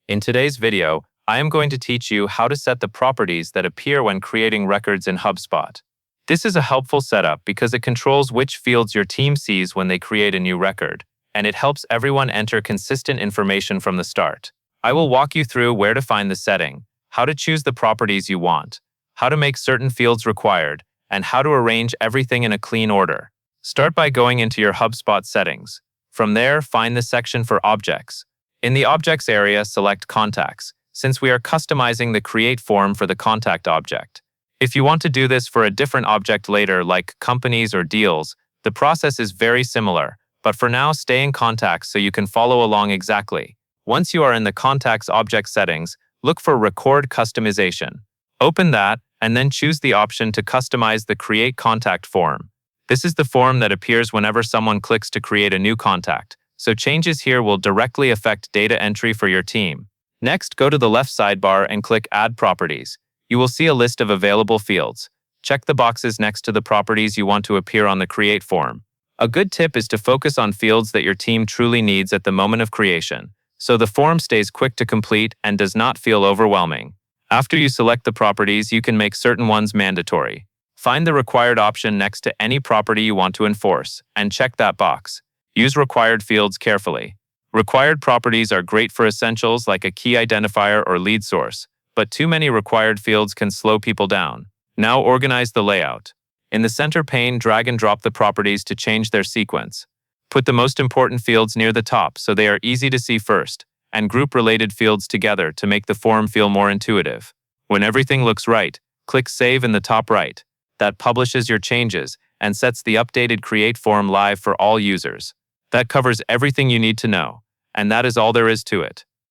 In today's video, I am going to teach you how to set the properties that appear when creating records in HubSpot. This is a helpful setup because it controls which fields your team sees when they create a new record, and it helps everyone enter consistent information from the start. I will walk you through where to find the setting, how to choose the properties you want, how to make certain fields required, and how to arrange everything in a clean order. Start by going into your HubSpot settings. From there, find the section for Objects. In the Objects area, select Contacts, since we are customizing the Create form for the contact object. If you want to do this for a different object later, like companies or deals, the process is very similar, but for now, stay in Contacts so you can follow along exactly. Once you are in the Contacts object settings, look for Record Customization. Open that, and then choose the option to customize the Create Contact form. This is the form that appears whenever someone clicks to create a new contact, so changes here will directly affect data entry for your team. Next, go to the left sidebar and click Add Properties. You will see a list of available fields. Check the boxes next to the properties you want to appear on the Create form. A good tip is to focus on fields that your team truly needs at the moment of creation, so the form stays quick to complete and does not feel overwhelming. After you select the properties, you can make certain ones mandatory. Find the required option next to any property you want to enforce, and check that box. Use required fields carefully. Required properties are great for essentials like a key identifier or lead source, but too many required fields can slow people down. Now organize the layout. In the center pane, drag and drop the properties to change their sequence. Put the most important fields near the top so they are easy to see first, and group related fields together to make the form feel more intuitive. When everything looks right, click Save in the top right. That publishes your changes and sets the updated Create form live for all users. That covers everything you need to know, and that is all there is to it.